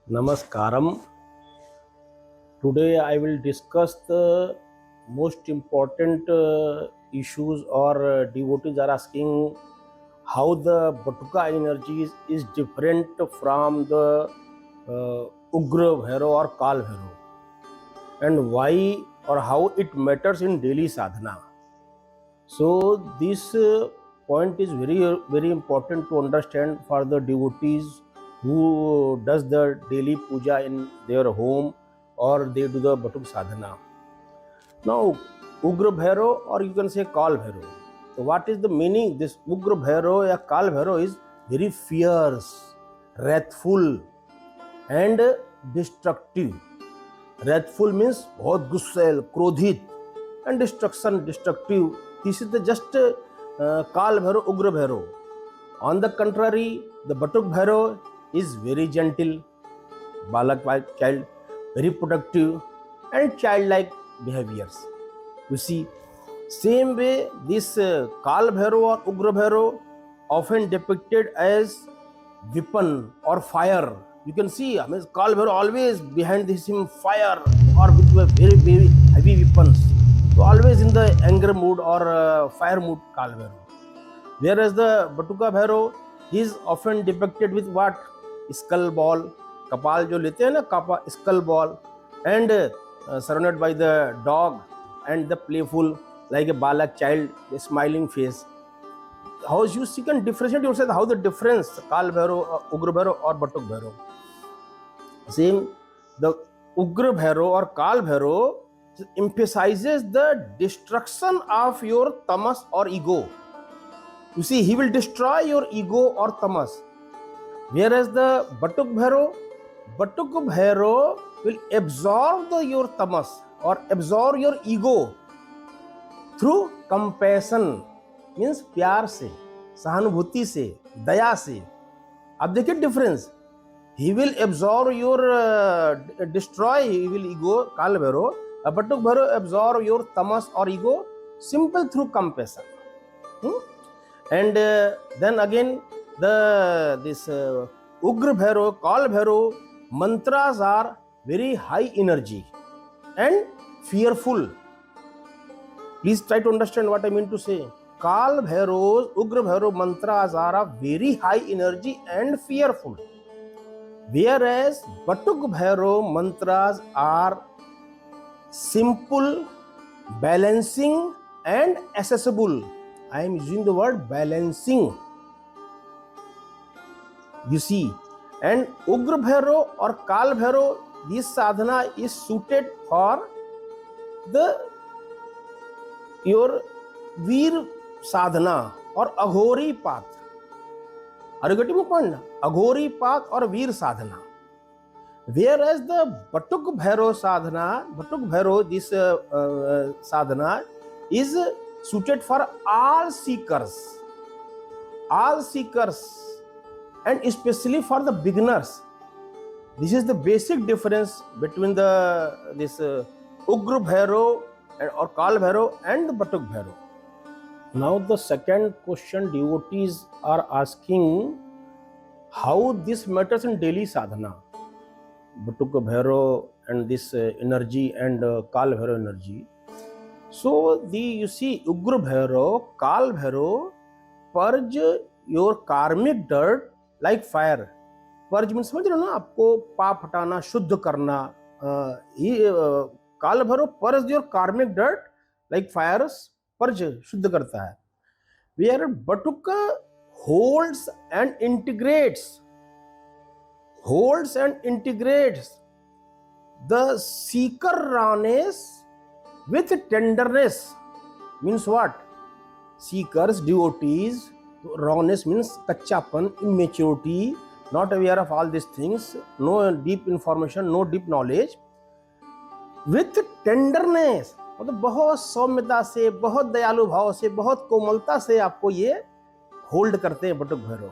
Namaskaram. Today I will discuss the most important issues or devotees are asking how the Batuka energy is different from the Ugra Bhairo or Kal Bhairo and why or how it matters in daily sadhana. So this point is very important to understand for the devotees who does the daily puja in their home or they do the Batuk sadhana. Now Ugra Bhairo or you can say Kal Bhairo. So what is the meaning? This Ugra Bhairo or Kal Bhairo is very fierce, wrathful and destructive. Wrathful means बहुत गुस्सैल, क्रोधित and destructive. This is the just Kal Bhairo, Ugra Bhairo. On the contrary, the Batuk Bhairo is very gentle, balak like child, very productive and childlike behaviors. You see, same way this Kal Bhairo or Ugra Bhairo often depicted as weapon or fire. You can see, I mean, Kal Bhairo always behind him fire or with very heavy weapons. So always in the anger mood or fire mood, Kal Bhairo. Whereas the Batuka Bhairo is often depicted with what? Skull ball, kapal जो लेते हैं ना skull ball and surrounded by the dog and the playful like a balak child, a smiling face. How you can differentiate yourself? How the difference Kal Bhairo, Ugra Bhairo or Batuk Bhairo? Same, the Ugra Bhairo or Kal Bhairo emphasizes the destruction of your tamas or ego. You see, he will destroy your ego or tamas. Whereas the Batuk Bhairo will absorb your tamas or absorb your ego through compassion, means प्यार से, सहानुभूति से, दया से. अब देखिए difference. He will absorb your destroy evil ego, Kal Bhairo. Batuk Bhairo absorb your tamas or ego simple through compassion. And then again this Ugra Bhairo, Kal Bhairo mantras are very high energy and fearful. Please try to understand what I mean to say. Kal Bhairo's, Ugra Bhairo mantras are very high energy and fearful. Whereas Batuk Bhairo mantras are simple, balancing and accessible. I am using the word balancing. You see, and Ugra Bhairo or Kal Bhairo, this sadhana is suited for your Veer sadhana or Aghori path. Are you getting my point? Aghori path or Veer sadhana. Whereas the Batuk Bhairo sadhana, this sadhana is suited for all seekers and especially for the beginners. This is the basic difference between this Ugra Bhairo or Kal Bhairo and the Batuk Bhairo. Now the second question devotees are asking how this matters in daily sadhana. Batuk Bhairo and this energy and Kal Bhairo energy. So you see Ugra Bhairo, Kal Bhairo purge your karmic dirt like fire. Purge means समझ रहे हो ना, आपको पाप हटाना, शुद्ध करना. Kal Bhairo purge your karmic dirt like fires, purge, शुद्ध करता है. Where Batuka holds and integrates the seeker rawness with tenderness. Means what? Seekers, devotees, rawness means kachapan, immaturity, not aware of all these things, no deep information, no deep knowledge. With tenderness, मतलब बहुत सौम्यता से, बहुत दयालु भाव से, बहुत कोमलता से आपको ये होल्ड करते हैं बटुक भैरव.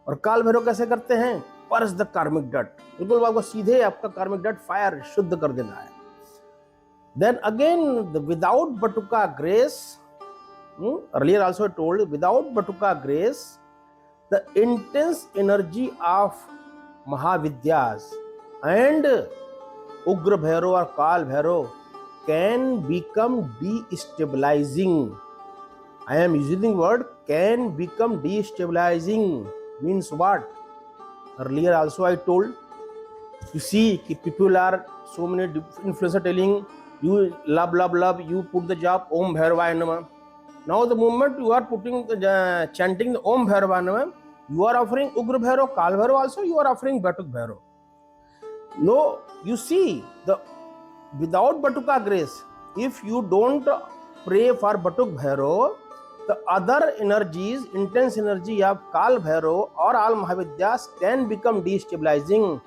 और काल भैरव कैसे करते हैं? पर्स द कार्मिक डट, बिल्कुल आपको सीधे आपका कार्मिक डट फायर शुद्ध कर देना है. Then again, without Batuka grace, earlier also I told, without Batuka grace, the intense energy of Mahavidyas and Ugra Bhairav or Kal Bhairav can become destabilizing. I am using word can become destabilizing. Means what? Earlier also I told. You see, people are so many influencers telling you love, love, love. You put the job Om Bhairavaya Namah. Now the moment you are putting chanting the Om Bhairavaya Namah, you are offering Ugra Bhairav, Kal Bhairav also. You are offering Batuk Bhairav. No, you see, the without Batuka grace, if you don't pray for Batuk Bhairav, the other energies, intense energy of Kal Bhairav or all Mahavidyas can become destabilizing.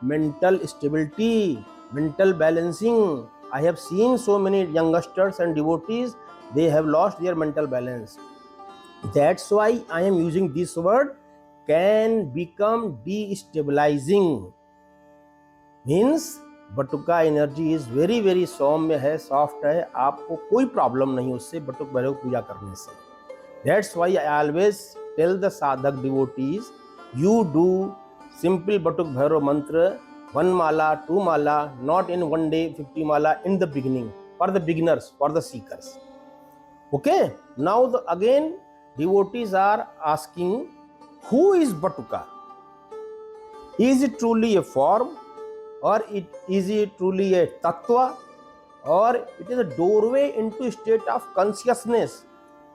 Mental stability, mental balancing. I have seen so many youngsters and devotees, they have lost their mental balance. That's why I am using this word, can become destabilizing. Means Batuka energy is very very सौम्य है, soft है, आपको कोई problem नहीं उससे बटुक भैरव पूजा करने से. That's why I always tell the sadhak devotees, you do simple Batuk Bhairav mantra 1 mala, 2 mala, not in one day 50 mala in the beginning, for the beginners, for the seekers. Okay, now again devotees are asking, who is Batuka? Is it truly a form, or is it truly a tattva, or it is a doorway into a state of consciousness?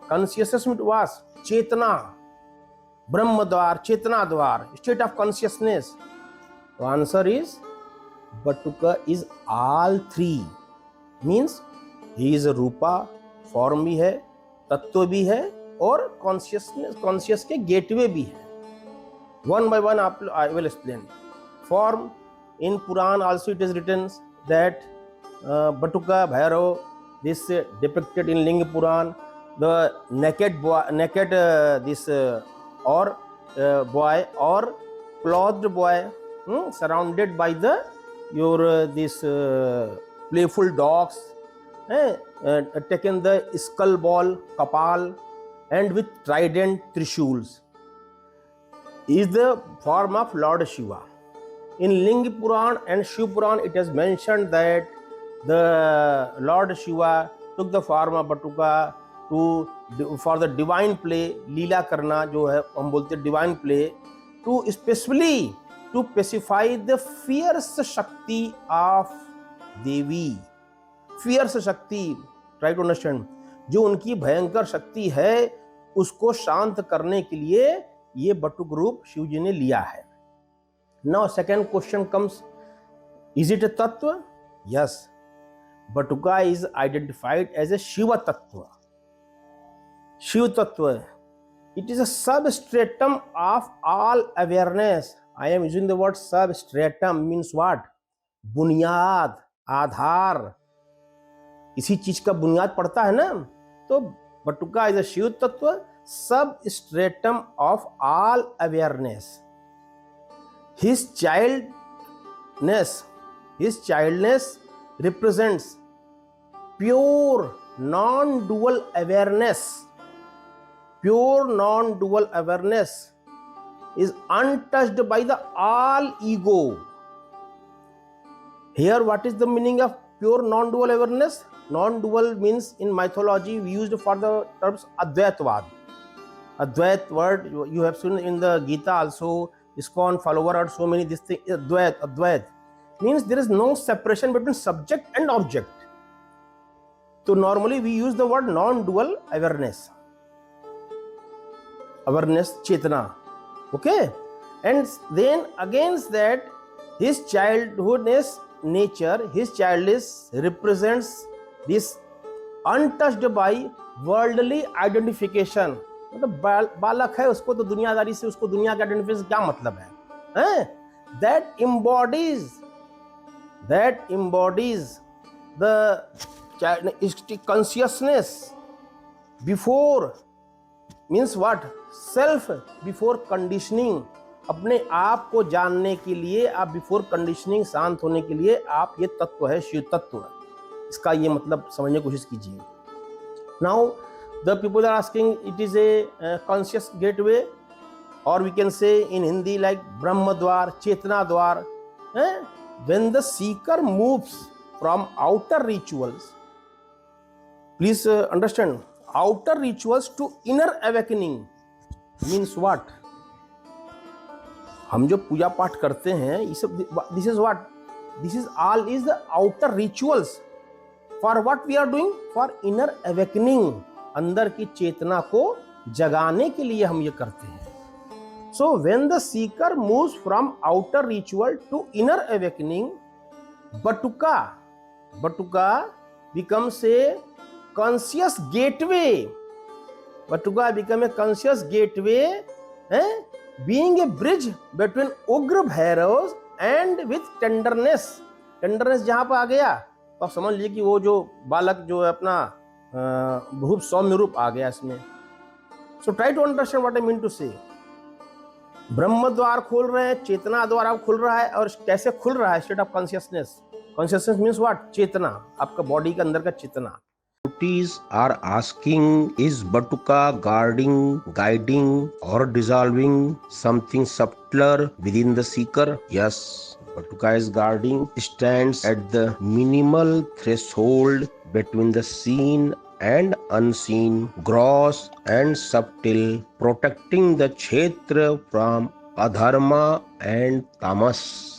Consciousness was Chetana, Brahma Dwar, Chetana Dwar, state of consciousness. The answer is Batuka is all three. Means he is a Rupa, form भी है, तत्व भी है और conscious के gateway भी है. One by one I will explain. Form, in Puran also it is written that Batuka Bhairav, this depicted in Linga Puran, the naked boy, boy or clothed boy, surrounded by this playful dogs, taken the skull ball, kapal, and with trident trishuls, is the form of Lord Shiva. In Linga Puran and Shiv Puran, it is mentioned that the Lord Shiva took the form of Batuka for the divine play, Leela Karna, जो है हम बोलते divine play, to especially to pacify the fierce Shakti of Devi. Fierce Shakti, try to understand, जो उनकी भयंकर शक्ति है उसको शांत करने के लिए ये बटुक रूप शिव जी ने लिया है. Now second question comes, is it a tattva? Yes, Batuka is identified as a Shiva tattva. Shiva tattva, it is a substratum of all awareness. I am using the word substratum, means what? बुनियाद, आधार, इसी चीज का बुनियाद पड़ता है ना. तो बटुका is a Shiv तत्व, substratum of all awareness. His childness represents pure non-dual awareness. Pure non-dual awareness is untouched by the all ego. Here, what is the meaning of pure non-dual awareness? Non-dual means in mythology we used for the terms Advaitavad. Advait word you have seen in the Gita also. ISKCON follower or so many this thing. Advait means there is no separation between subject and object. So normally we use the word non-dual awareness. Awareness, Chetana. Okay? And then against that, his childhoodness nature, his childness represents this untouched by worldly identification. मतलब बालक है, उसको तो दुनियादारी से, उसको दुनिया के आइडेंटिफिकेशन से क्या मतलब है? That embodies the consciousness before, means what? Self before conditioning. अपने आप को जानने के लिए, आप बिफोर कंडीशनिंग, शांत होने के लिए आप ये तत्व है, शिव तत्व. इसका ये मतलब समझने की कोशिश कीजिए. Now the people are asking, it is a conscious gateway, or we can say in Hindi like Brahma Dwar, Chetana Dwar. when the seeker moves from outer rituals, please understand, outer rituals to inner awakening means what? हम जो पूजा पाठ करते हैं ये सब, this is what, this is all is the outer rituals for what we are doing, for inner awakening, अंदर की चेतना को जगाने के लिए हम ये करते हैं. So when the seeker moves from outer ritual to inner awakening, Batuka becomes a conscious gateway. Batuka become a conscious gateway, being a bridge between उग्र Bhairav and with tenderness. Tenderness जहां पर आ गया तो आप समझ लीजिए कि वो जो बालक जो है अपना बहुत सौम्य रूप आ गया इसमें. So try to understand what I mean to say. Brahma द्वार खोल रहे हैं, चेतना द्वार आप खुल रहा है, और कैसे खुल रहा है? State of consciousness. Consciousness means what? चेतना, आपका बॉडी के अंदर का चेतना. Devotees are asking, is Batuka guarding, guiding or dissolving something subtler within the seeker? Yes, Batuka is guarding, stands at the minimal threshold between the seen and unseen, gross and subtle, protecting the kshetra from adharma and tamas.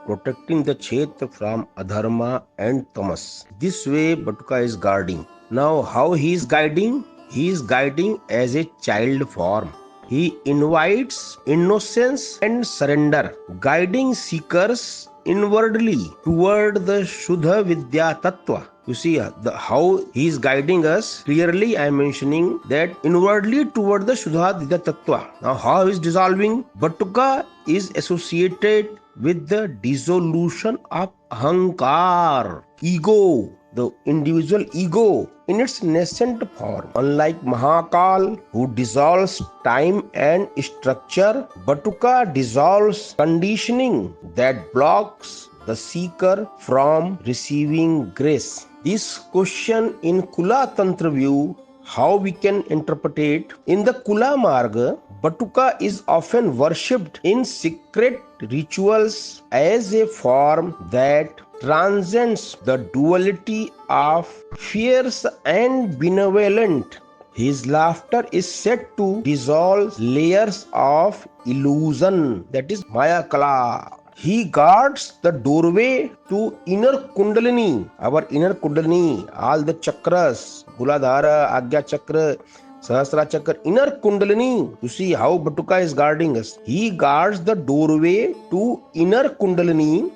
Protecting the kshetra from adharma and tamas. This way Batuka is guarding. Now how he is guiding? He is guiding as a child form. He invites innocence and surrender, guiding seekers inwardly toward the Shuddha Vidya Tattva. You see how he is guiding us. Clearly I am mentioning that inwardly toward the Shuddha Vidya Tattva. Now how he is dissolving? Batuka is associated with the dissolution of ahankar, ego, the individual ego in its nascent form. Unlike Mahakal, who dissolves time and structure, Batuka dissolves conditioning that blocks the seeker from receiving grace. This question in Kula Tantra view, how we can interpret it? In the Kula Marga, Batuka is often worshipped in secret rituals as a form that transcends the duality of fierce and benevolent. His laughter is said to dissolve layers of illusion, that is Maya Kala. He guards the doorway to inner Kundalini, our inner Kundalini, all the chakras, Guladhara, Agya Chakra, Sahasra Chakra, inner Kundalini. You see how Batuka is guarding us. He guards the doorway to inner Kundalini,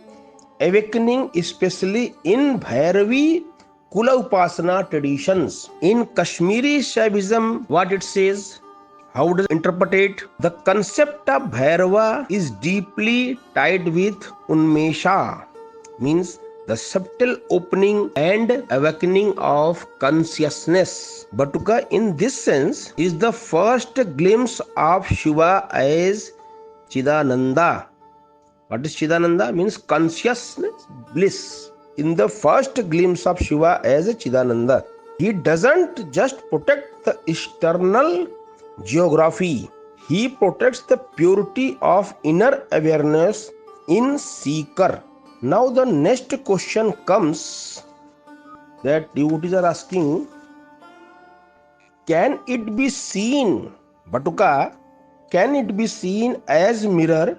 awakening especially in Bhairavi Kula Upasana traditions. In Kashmiri Shaivism, what it says? How does it interpret it? The concept of Bhairava is deeply tied with Unmesha, means the subtle opening and awakening of consciousness. Batuka in this sense is the first glimpse of Shiva as Chidananda. What is Chidananda? Means consciousness, bliss. In the first glimpse of Shiva as Chidananda, he doesn't just protect the external geography, he protects the purity of inner awareness in seeker. Now the next question comes that devotees are asking, can it be seen, Batuka, can it be seen as mirror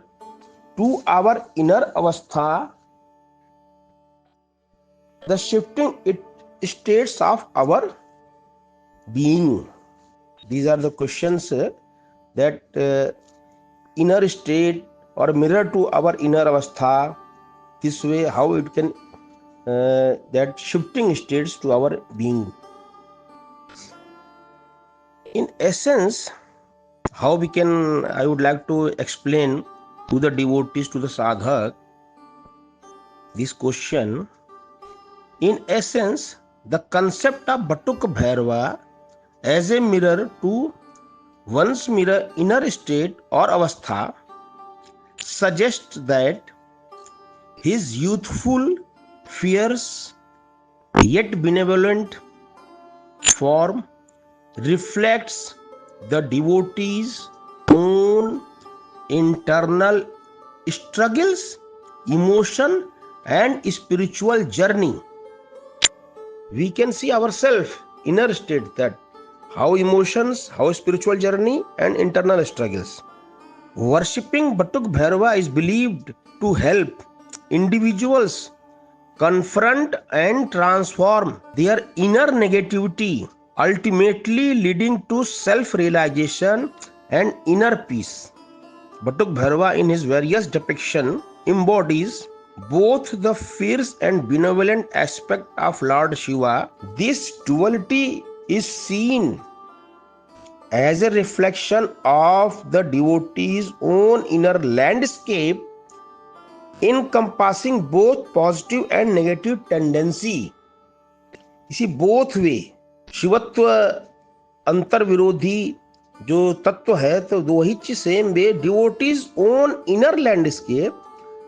to our inner avastha, the shifting states of our being? These are the questions that inner state or mirror to our inner avastha. This way how it can that shifting states to our being. In essence, how we can, I would like to explain to the devotees, to the sadhak, this question. In essence, the concept of Batuk Bhairava as a mirror to one's inner state or avastha suggests that his youthful, fierce, yet benevolent form reflects the devotee's own internal struggles emotion and spiritual journey. We can see ourselves inner state, that how emotions, how spiritual journey and internal struggles. Worshipping Batuk Bhairava is believed to help individuals confront and transform their inner negativity, ultimately leading to self-realization and inner peace. Batuk Bhairava in his various depiction embodies both the fierce and benevolent aspect of Lord Shiva. This duality is seen as a reflection of the devotee's own inner landscape, encompassing both positive and negative tendency. इसी both way शिवत्व अंतर विरोधी जो तत्व है, तो दो ही चीज same way devotees own inner landscape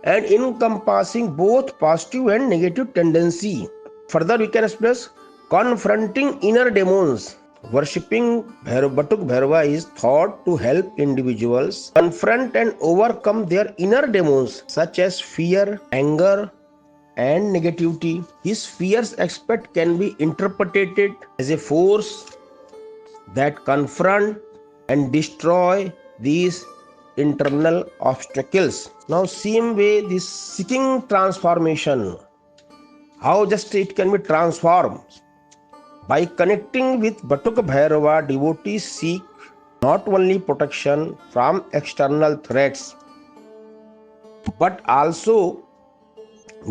and encompassing both positive and negative tendency. Further, we can express confronting inner demons. Worshipping Batuk Bhairava is thought to help individuals confront and overcome their inner demons such as fear, anger, and negativity. His fierce aspect can be interpreted as a force that confront and destroy these internal obstacles. Now, same way, this seeking transformation, how just it can be transformed. By connecting with Batuk Bhairava, devotees seek not only protection from external threats, but also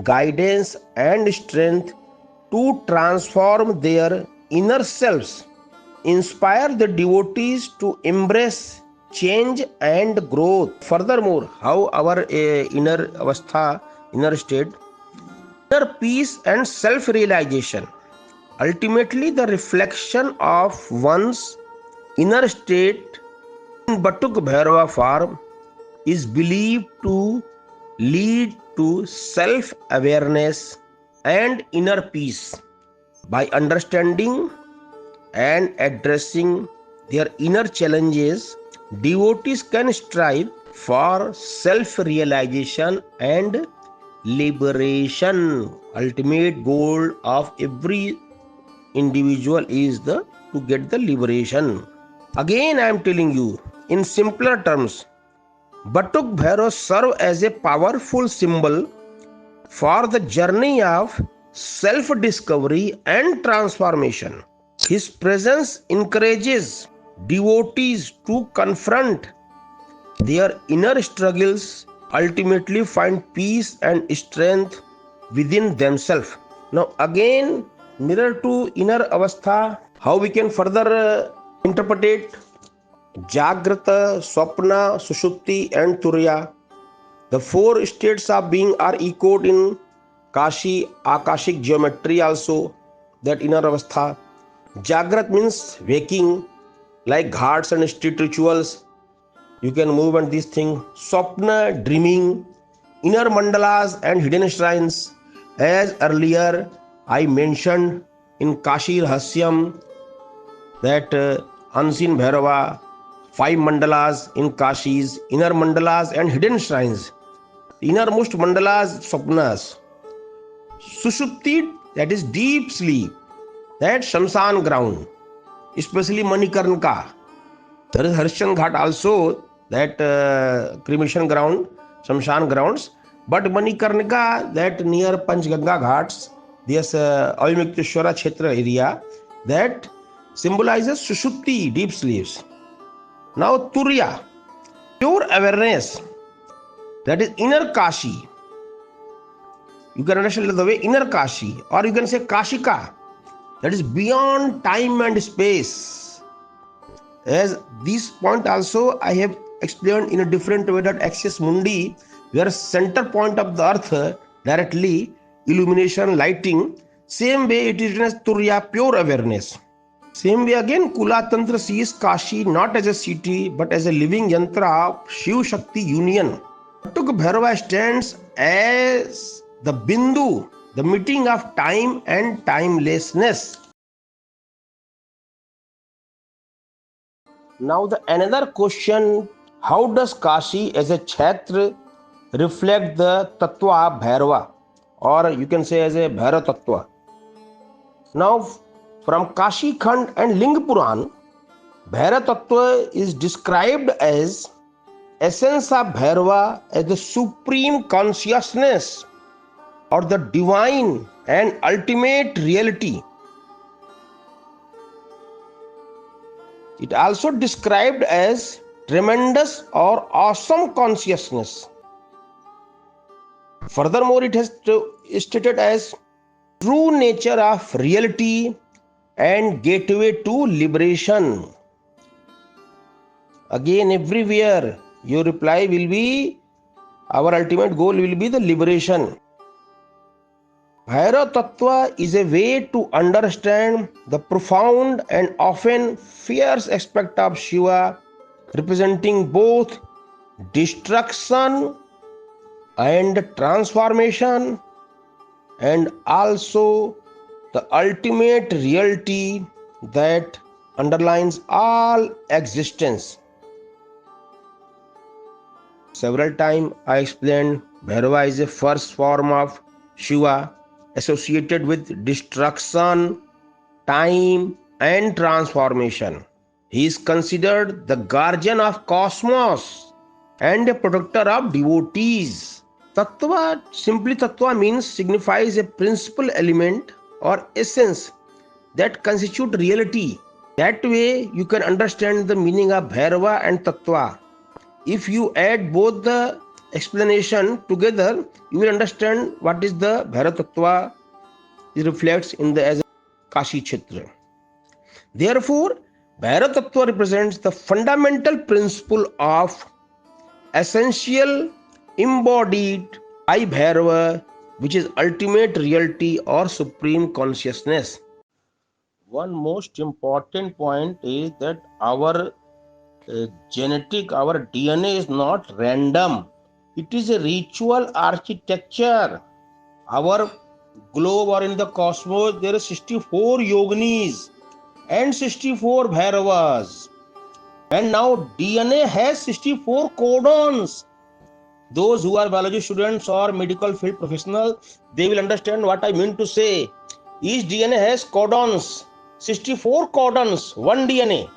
guidance and strength to transform their inner selves. Inspire the devotees to embrace change and growth. Furthermore, how our inner avastha, inner state, inner peace and self-realization, ultimately the reflection of one's inner state in Batuk Bhairava form is believed to lead to self-awareness and inner peace. By understanding and addressing their inner challenges, devotees can strive for self-realization and liberation. Ultimate goal of every individual is to get the liberation. Again, I am telling you, in simpler terms, Batuk Bhairava serve as a powerful symbol for the journey of self-discovery and transformation. His presence encourages devotees to confront their inner struggles, ultimately find peace and strength within themselves. Now again, mirror to inner avastha, how we can further interpret it? Jagrata, Swapna, Sushupti and Turya. The four states of being are echoed in Kashi Akashic geometry also, that inner avastha. Jagrat means waking, like ghats and street rituals. You can move and these things. Swapna, dreaming, inner mandalas and hidden shrines. As earlier I mentioned in Kashi Rahasyam, that unseen Bhairava, 5 mandalas in Kashis, inner mandalas and hidden shrines. Innermost mandalas, swapnas. Sushupti, that is deep sleep, that Shamsan ground, especially Manikarnika. There is Harshan Ghat also, that cremation ground, Shamshan grounds. But Manikarnika, that near Panchganga Ghats, this Avimukhteshwara Kshetra area, that symbolizes Sushupti, deep sleeps. Now Turya, pure awareness, that is inner Kashi. You can understand the way inner Kashi, or you can say Kashika, that is beyond time and space. As this point also I have explained in a different way, that axis mundi, where center point of the earth directly, illumination, lighting, same way it is written as Turya, pure awareness. Same way again, Kula Tantra sees Kashi not as a city but as a living yantra of Shiv Shakti union. Batuk Bhairava stands as the Bindu, the meeting of time and timelessness. Now the another question, how does Kashi as a Kshetra reflect the tattva Bhairava, or you can say as a Bhairav tattva. Now, from Kashi Khand and Ling Puran, Bhairav tattva is described as essence of Bhairava as the supreme consciousness or the divine and ultimate reality. It also described as tremendous or awesome consciousness. Furthermore, it has stated as true nature of reality and gateway to liberation. Again, everywhere your reply will be, our ultimate goal will be the liberation. Bhairav Tattva is a way to understand the profound and often fierce aspect of Shiva, representing both destruction and transformation, and also the ultimate reality that underlines all existence. Several times I explained Bhairava is a first form of Shiva associated with destruction, time, and transformation. He is considered the guardian of cosmos and a protector of devotees. Tattva, simply Tattva means signifies a principal element or essence that constitute reality. That way you can understand the meaning of Bhairava and Tattva. If you add both the explanation together, you will understand what is the Bhairav Tattva. It reflects in the as Kashi Kshetra. Therefore, Bhairav Tattva represents the fundamental principle of essential embodied by Bhairava, which is ultimate reality or supreme consciousness. One most important point is that our genetic, our DNA is not random. It is a ritual architecture. Our globe or in the cosmos, there are 64 yoginis and 64 Bhairavas. And now DNA has 64 codons. Those who are biology students or medical field professionals, they will understand what I mean to say. Each DNA has codons, 64 codons, one DNA.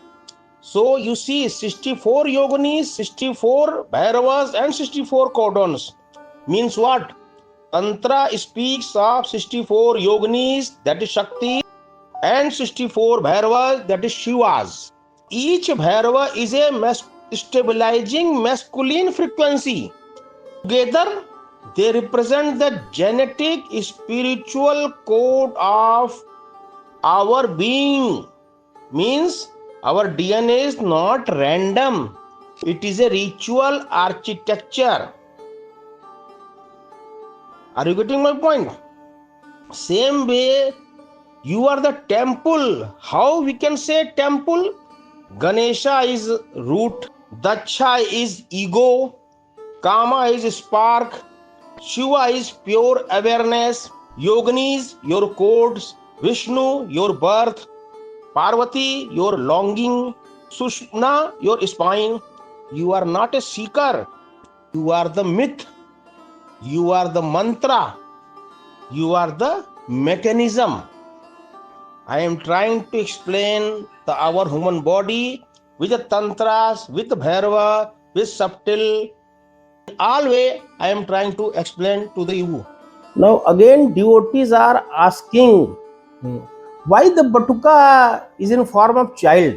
So you see 64 yoginis, 64 Bhairavas and 64 codons. Means what? Tantra speaks of 64 yoginis, that is Shakti, and 64 Bhairavas, that is Shivas. Each Bhairava is a stabilizing masculine frequency. Together, they represent the genetic spiritual code of our being. Means our DNA is not random. It is a ritual architecture. Are you getting my point? Same way, you are the temple. How we can say temple? Ganesha is root, Daksha is ego, Kama is spark, Shiva is pure awareness, Yoginis your codes, Vishnu your birth, Parvati your longing, Sushna your spine. You are not a seeker. You are the myth. You are the mantra. You are the mechanism. I am trying to explain our human body with the tantras, with the Bhairava, with subtle. All way I am trying to explain to the you. Now again devotees are asking why the Batuka is in form of child.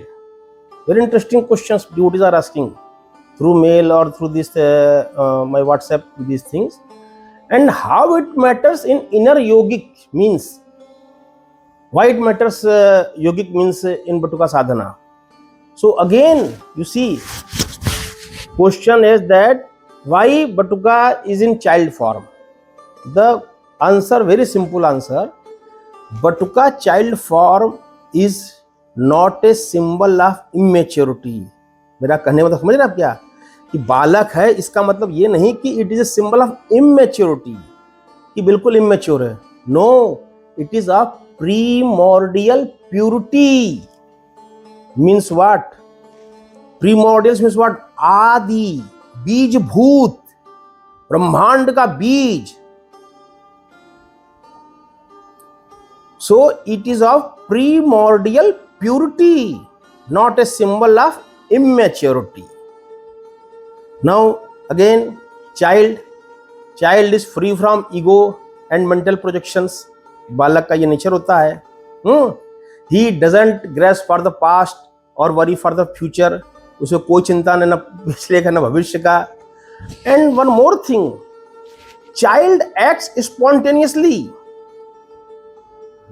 Very interesting questions devotees are asking through mail or through this my WhatsApp, these things. And how it matters in inner yogic means. Why it matters yogic means in Batuka sadhana. So again you see question is that why Batuka is in child form. The answer, very simple answer, Batuka child form is not a symbol of immaturity. मेरा कहने मतलब समझ रहे आप क्या कि बालक है, इसका मतलब ये नहीं कि it is a symbol of immaturity, कि बिल्कुल इमेच्योर है. No, it is of primordial purity. Means what? Primordials means what? Adi, Bij Bhoot, ब्रह्मांड का बीज. So it is of primordial purity, not a symbol of immaturity. Now again, child is free from ego and mental projections. बालक का ये nature होता है. He doesn't grasp for the past or worry for the future. उसे कोई चिंता न पिछले का न भविष्य का. And one more thing, child acts spontaneously.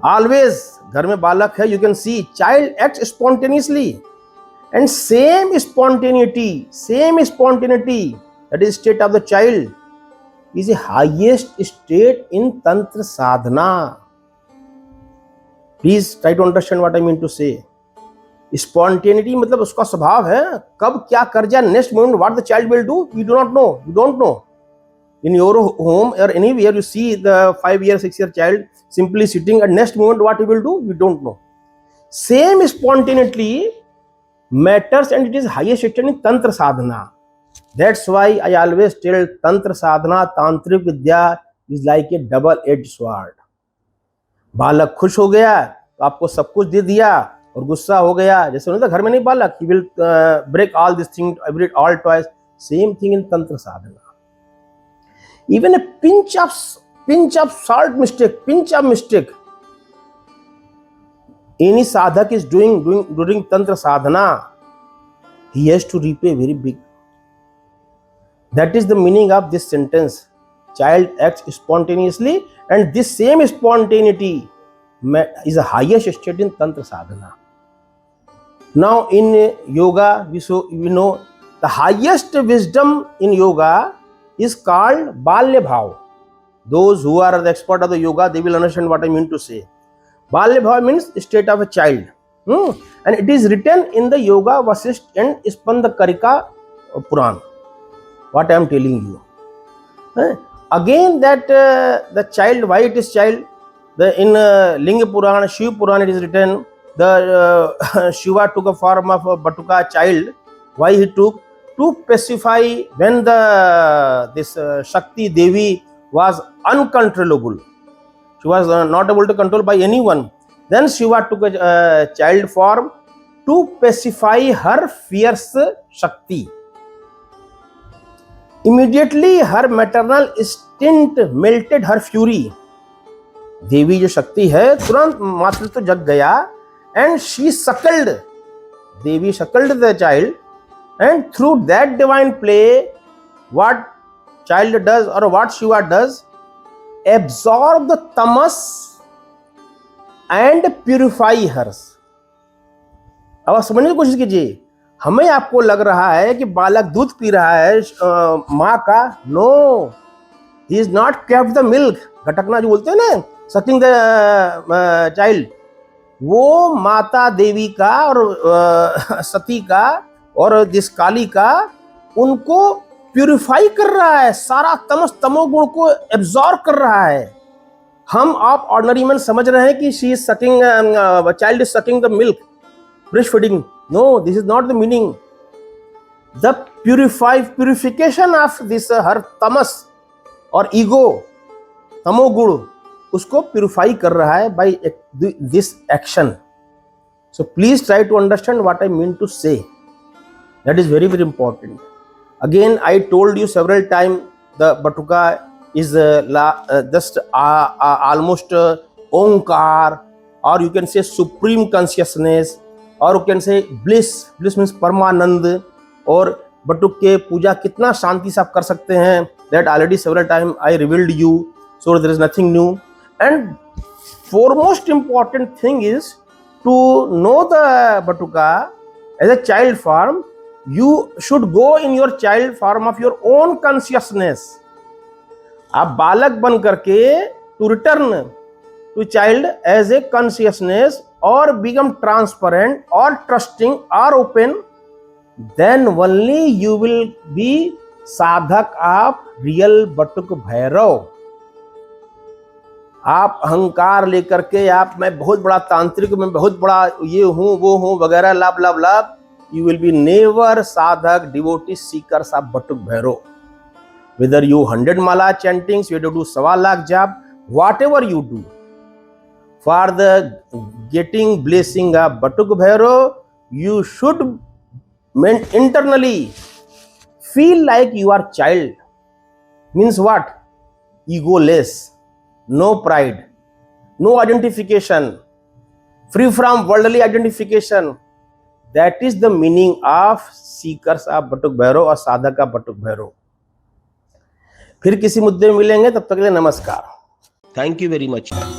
Always, घर में बालक है, you can see child acts spontaneously, and same spontaneity, that is state of the child, is the highest state in tantra sadhana. Please try to understand what I mean to say. Spontaneity मतलब उसका स्वभाव है, कब क्या कर जाए, next moment what the child will do, we do not know, you don't know. In your home or anywhere you see the 5-year, 6-year child simply sitting, and next moment what he will do, we don't know. Same spontaneity matters, and it is highest state in tantra sadhana. That's why I always tell tantra sadhana, tantric vidya is like a double-edged sword. बालक खुश हो गया तो आपको सब कुछ दे दिया, और गुस्सा हो गया, जैसे होता घर में नहीं बालक, he will break all this thing, all toys. Same thing in tantra sadhana. Even a pinch of salt mistake, pinch of mistake, any sadhak is doing during tantra sadhana, he has to repay very big. That is the meaning of this sentence. Child acts spontaneously, and this same spontaneity is the highest state in tantra sadhana. Now in yoga, we know the highest wisdom in yoga is called Balya Bhav. Those who are the expert of the yoga, they will understand what I mean to say. Balya Bhav means state of a child. And it is written in the Yoga Vasisht and Spandakarika Puran. What I am telling you. Again that the child, why it is child? In Linga Puran, Shiva Puran it is written, the Shiva took a form of a Batuka child. Why he took? To pacify when this Shakti Devi was uncontrollable. She was not able to control by anyone. Then Shiva took a child form to pacify her fierce Shakti. Immediately her maternal instinct melted her fury. देवी जो शक्ति है तुरंत मातृत्व जग गया, and she suckled. Devi suckled the child, and through that divine play, what child does or what Shiva does, absorb the tamas and purify hers. अब आप समझने की कोशिश कीजिए. हमें आपको लग रहा है कि बालक दूध पी रहा है माँ का. No, he is not kept the milk. घटकना जो बोलते हैं ना, sucking the child, वो माता देवी का और सती का और जिस काली का, उनको प्यूरिफाई कर रहा है, सारा तमोगुण को एब्जॉर्ब कर रहा है. हम आप ऑर्डिनरी मैन समझ रहे हैं कि she is sucking, child is sucking the milk, breast feeding. No, this is not the meaning. The purification of this her तमस और ईगो, तमोगुण, उसको प्यूरिफाई कर रहा है by this action. So please try to understand what I mean to say. That is very, very important. Again, I told you several times, the Batuka is just almost Omkar, or you can say supreme consciousness, or you can say bliss. Bliss means Paramanand. और बटुक के पूजा कितना शांति से आप कर सकते हैं, that already several times I revealed you, so there is nothing new. And foremost important thing is to know the Batuka as a child form. You should go in your child form of your own consciousness. आप बालक बन करके to return to child as a consciousness, or become transparent or trusting or open, then only you will be sadhak of real Batuk Bhairav. आप अहंकार लेकर के आप मैं बहुत बड़ा तांत्रिक, मैं बहुत बड़ा ये हूँ वो हूँ वगैरह लाभ लाभ लाभ, you will be never sadhak devotee seekers of Batuk Bhairav. whether you 100 mala chantings, whether you do 1.25 lakh jap, whatever you do, for the getting blessing of Batuk Bhairav, you should internally feel like you are child. Means what? Egoless, no pride, no identification, free from worldly identification. That is the meaning of seekers of Batuk Bhairav और साधक का बटुक भैरव। फिर किसी मुद्दे में मिलेंगे, तब तक के लिए नमस्कार। Thank you very much.